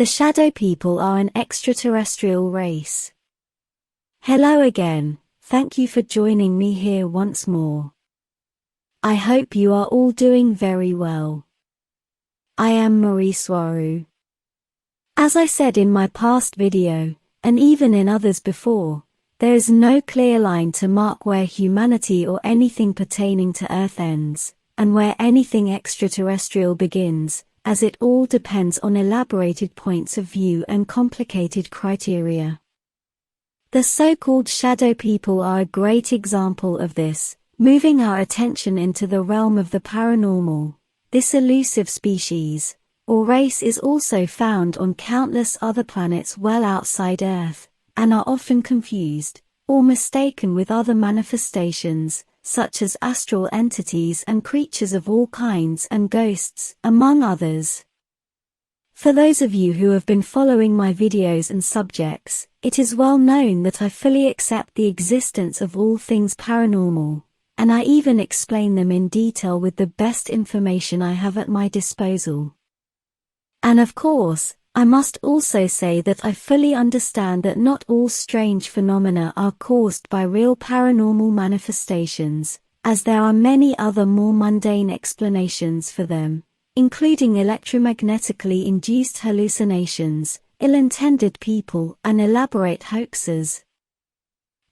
The shadow people are an extraterrestrial race. Hello again, thank you for joining me here once more. I hope you are all doing very well. I am Mari Swaruu. As I said in my past video, and even in others before, there is no clear line to mark where humanity or anything pertaining to Earth ends, and where anything extraterrestrial begins, as it all depends on elaborated points of view and complicated criteria. The so-called shadow people are a great example of this, moving our attention into the realm of the paranormal. This elusive species, or race, is also found on countless other planets well outside Earth, and are often confused, or mistaken with other manifestations, such as astral entities and creatures of all kinds and ghosts, among others. For those of you who have been following my videos and subjects, it is well known that I fully accept the existence of all things paranormal, and I even explain them in detail with the best information I have at my disposal. And of course, I must also say that I fully understand that not all strange phenomena are caused by real paranormal manifestations, as there are many other more mundane explanations for them, including electromagnetically induced hallucinations, ill-intended people, and elaborate hoaxes.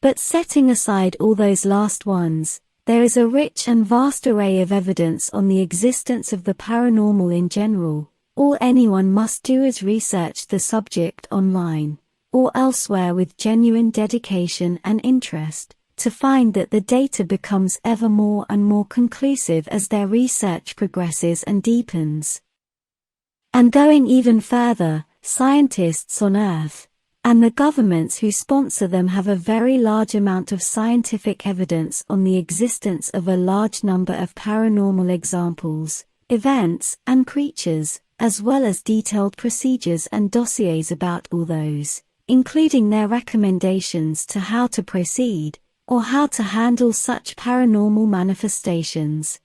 But setting aside all those last ones, there is a rich and vast array of evidence on the existence of the paranormal in general. All anyone must do is research the subject online, or elsewhere with genuine dedication and interest, to find that the data becomes ever more and more conclusive as their research progresses and deepens. And going even further, scientists on Earth, and the governments who sponsor them have a very large amount of scientific evidence on the existence of a large number of paranormal examples, events, and creatures, as well as detailed procedures and dossiers about all those, including their recommendations to how to proceed, or how to handle such paranormal manifestations.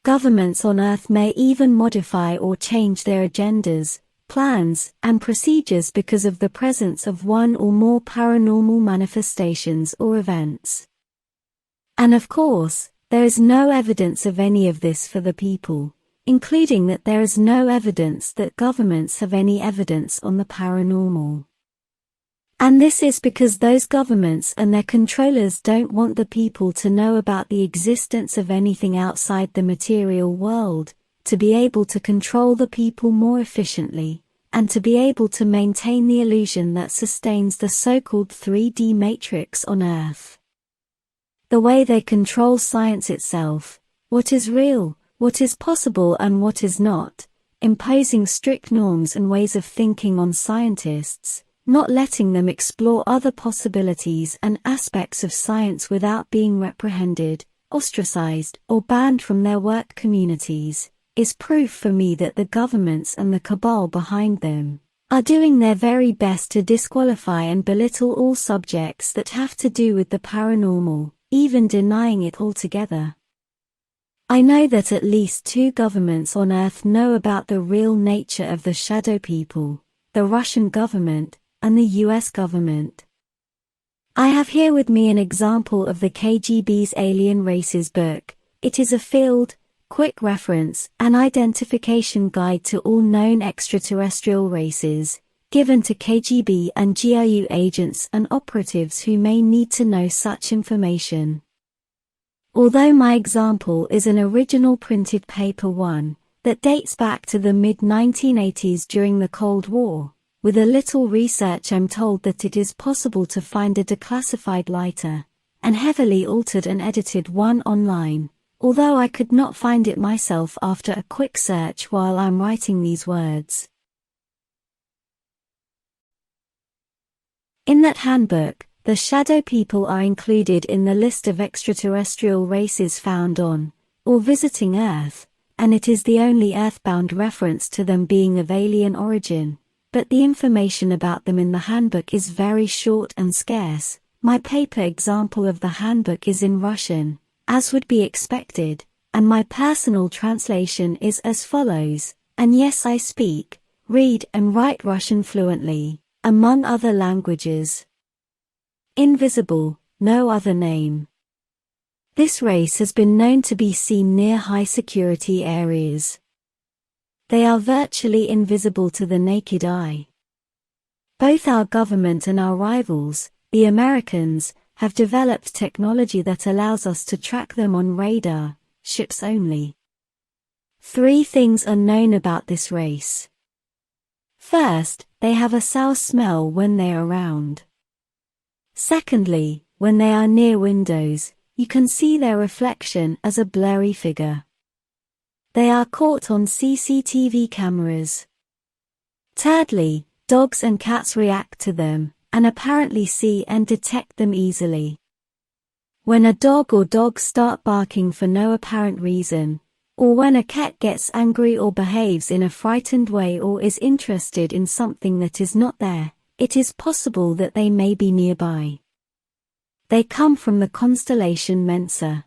Governments on Earth may even modify or change their agendas, plans, and procedures because of the presence of one or more paranormal manifestations or events. And of course, there is no evidence of any of this for the people, including that there is no evidence that governments have any evidence on the paranormal. And this is because those governments and their controllers don't want the people to know about the existence of anything outside the material world, to be able to control the people more efficiently, and to be able to maintain the illusion that sustains the so-called 3D matrix on Earth. The way they control science itself, what is real, what is possible and what is not, imposing strict norms and ways of thinking on scientists, not letting them explore other possibilities and aspects of science without being reprehended, ostracized, or banned from their work communities, is proof for me that the governments and the cabal behind them are doing their very best to disqualify and belittle all subjects that have to do with the paranormal, even denying it altogether. I know that at least 2 governments on Earth know about the real nature of the shadow people, the Russian government, and the US government. I have here with me an example of the KGB's Alien Races book. It is a field, quick reference, and identification guide to all known extraterrestrial races, given to KGB and GRU agents and operatives who may need to know such information. Although my example is an original printed paper one, that dates back to the mid-1980s during the Cold War, with a little research I'm told that it is possible to find a declassified lighter, and heavily altered and edited one online, although I could not find it myself after a quick search while I'm writing these words. In that handbook, the shadow people are included in the list of extraterrestrial races found on, or visiting Earth, and it is the only earthbound reference to them being of alien origin, but the information about them in the handbook is very short and scarce. My paper example of the handbook is in Russian, as would be expected, and my personal translation is as follows, and yes I speak, read and write Russian fluently, among other languages. Invisible, no other name. This race has been known to be seen near high-security areas. They are virtually invisible to the naked eye. Both our government and our rivals, the Americans, have developed technology that allows us to track them on radar, ships only. 3 things are known about this race. First, they have a sour smell when they are around. Secondly, when they are near windows, you can see their reflection as a blurry figure. They are caught on CCTV cameras. Thirdly, dogs and cats react to them, and apparently see and detect them easily. When a dog or dogs start barking for no apparent reason, or when a cat gets angry or behaves in a frightened way or is interested in something that is not there, it is possible that they may be nearby. They come from the constellation Mensa.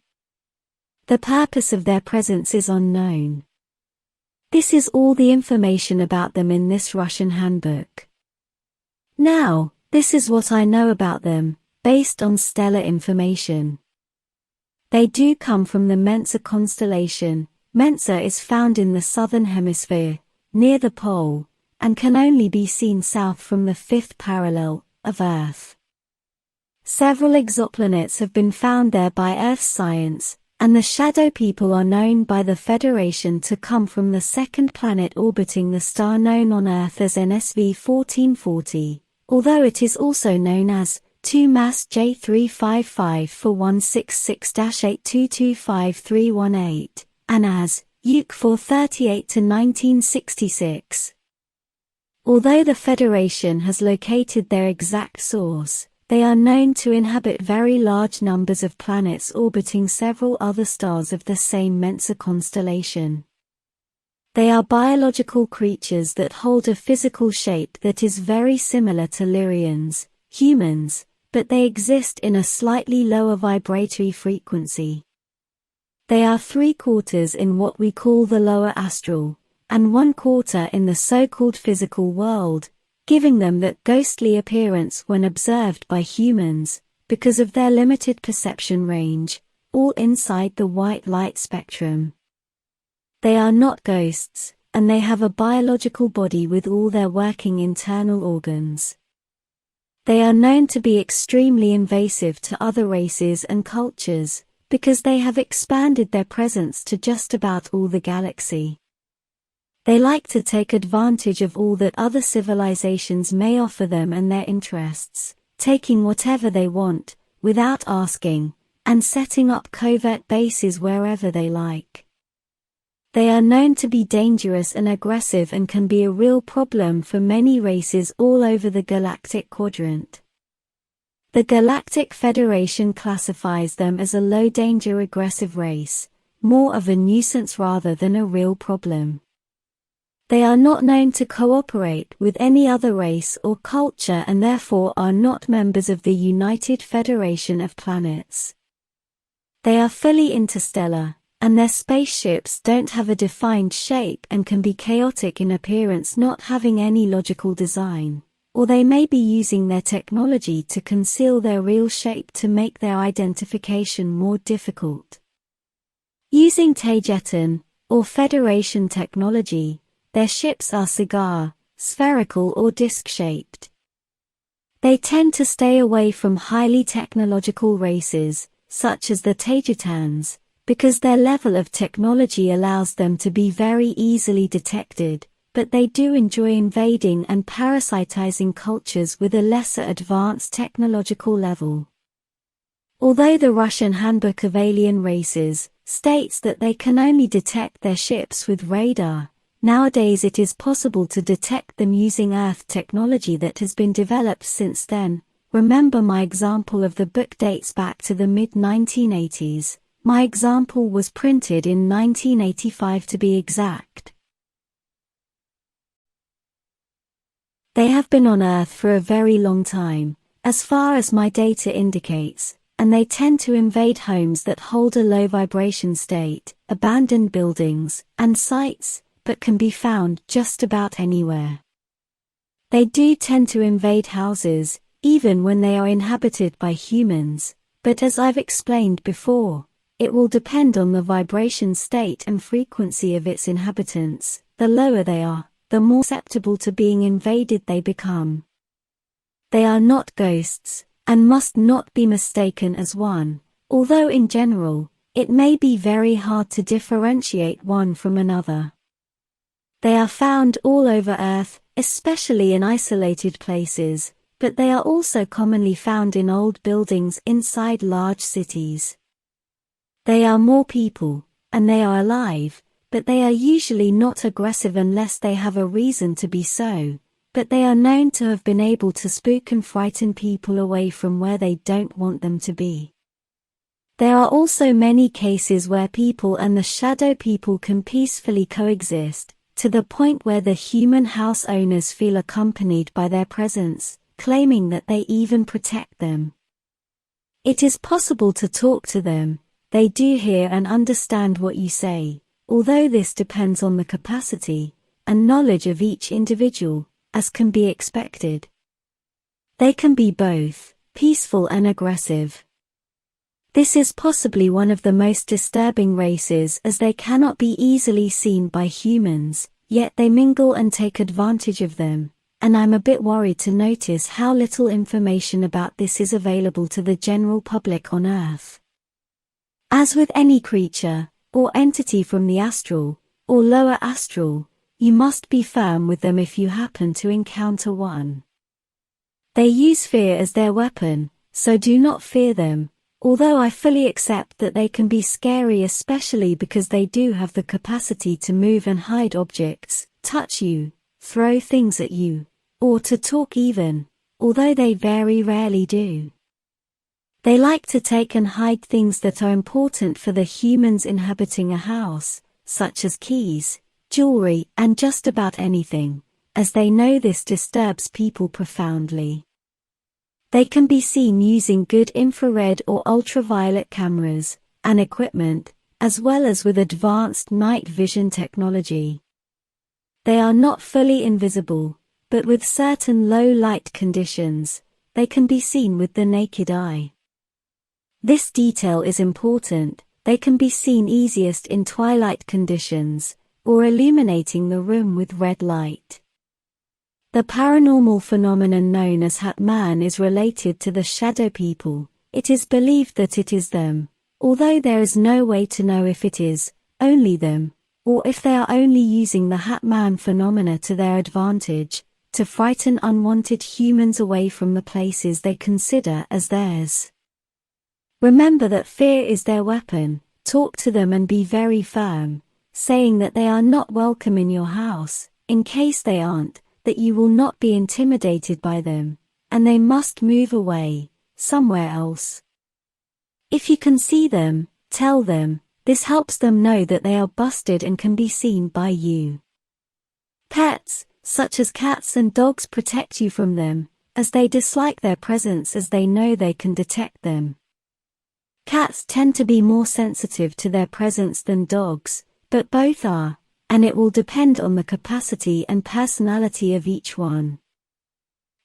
The purpose of their presence is unknown. This is all the information about them in this Russian handbook. Now, this is what I know about them, based on stellar information. They do come from the Mensa constellation. Mensa is found in the southern hemisphere, near the pole, and can only be seen south from the 5th parallel of Earth. Several exoplanets have been found there by Earth science, and the shadow people are known by the Federation to come from the second planet orbiting the star known on Earth as NSV 1440, although it is also known as 2 Mass J355 for 166-8225318, and as Uke 438 to 1966. Although the Federation has located their exact source, they are known to inhabit very large numbers of planets orbiting several other stars of the same Mensa constellation. They are biological creatures that hold a physical shape that is very similar to Lyrians, humans, but they exist in a slightly lower vibratory frequency. They are 3/4 in what we call the lower astral, and 1/4 in the so-called physical world, giving them that ghostly appearance when observed by humans, because of their limited perception range, all inside the white light spectrum. They are not ghosts, and they have a biological body with all their working internal organs. They are known to be extremely invasive to other races and cultures, because they have expanded their presence to just about all the galaxy. They like to take advantage of all that other civilizations may offer them and their interests, taking whatever they want, without asking, and setting up covert bases wherever they like. They are known to be dangerous and aggressive and can be a real problem for many races all over the galactic quadrant. The Galactic Federation classifies them as a low-danger aggressive race, more of a nuisance rather than a real problem. They are not known to cooperate with any other race or culture and therefore are not members of the United Federation of Planets. They are fully interstellar, and their spaceships don't have a defined shape and can be chaotic in appearance, not having any logical design, or they may be using their technology to conceal their real shape to make their identification more difficult. Using Taygetan, or Federation technology, their ships are cigar, spherical or disc-shaped. They tend to stay away from highly technological races, such as the Taygetans, because their level of technology allows them to be very easily detected, but they do enjoy invading and parasitizing cultures with a lesser advanced technological level. Although the Russian Handbook of Alien Races states that they can only detect their ships with radar, nowadays it is possible to detect them using Earth technology that has been developed since then. Remember, my example of the book dates back to the mid-1980s. My example was printed in 1985 to be exact. They have been on Earth for a very long time, as far as my data indicates, and they tend to invade homes that hold a low vibration state, abandoned buildings, and sites, but can be found just about anywhere. They do tend to invade houses, even when they are inhabited by humans, but as I've explained before, it will depend on the vibration state and frequency of its inhabitants. The lower they are, the more susceptible to being invaded they become. They are not ghosts, and must not be mistaken as one, although in general, it may be very hard to differentiate one from another. They are found all over Earth, especially in isolated places, but they are also commonly found in old buildings inside large cities. They are more people, and they are alive, but they are usually not aggressive unless they have a reason to be so, but they are known to have been able to spook and frighten people away from where they don't want them to be. There are also many cases where people and the shadow people can peacefully coexist, to the point where the human house owners feel accompanied by their presence, claiming that they even protect them. It is possible to talk to them, they do hear and understand what you say, although this depends on the capacity and knowledge of each individual, as can be expected. They can be both peaceful and aggressive. This is possibly one of the most disturbing races as they cannot be easily seen by humans, yet they mingle and take advantage of them, and I'm a bit worried to notice how little information about this is available to the general public on Earth. As with any creature, or entity from the astral, or lower astral, you must be firm with them if you happen to encounter one. They use fear as their weapon, so do not fear them, although I fully accept that they can be scary, especially because they do have the capacity to move and hide objects, touch you, throw things at you, or to talk even, although they very rarely do. They like to take and hide things that are important for the humans inhabiting a house, such as keys, jewelry, and just about anything, as they know this disturbs people profoundly. They can be seen using good infrared or ultraviolet cameras and equipment, as well as with advanced night vision technology. They are not fully invisible, but with certain low light conditions, they can be seen with the naked eye. This detail is important. They can be seen easiest in twilight conditions, or illuminating the room with red light. The paranormal phenomenon known as Hat Man is related to the shadow people. It is believed that it is them, although there is no way to know if it is only them, or if they are only using the Hat Man phenomena to their advantage, to frighten unwanted humans away from the places they consider as theirs. Remember that fear is their weapon. Talk to them and be very firm, saying that they are not welcome in your house, in case they aren't, that you will not be intimidated by them, and they must move away, somewhere else. If you can see them, tell them. This helps them know that they are busted and can be seen by you. Pets, such as cats and dogs, protect you from them, as they dislike their presence as they know they can detect them. Cats tend to be more sensitive to their presence than dogs, but both are, and it will depend on the capacity and personality of each one.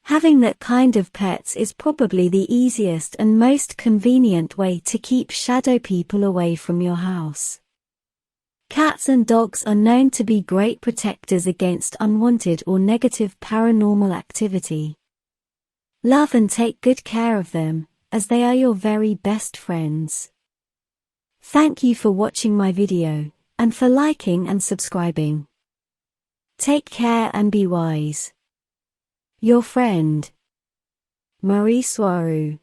Having that kind of pets is probably the easiest and most convenient way to keep shadow people away from your house. Cats and dogs are known to be great protectors against unwanted or negative paranormal activity. Love and take good care of them, as they are your very best friends. Thank you for watching my video, and for liking and subscribing. Take care and be wise. Your friend, Mari Swaruu.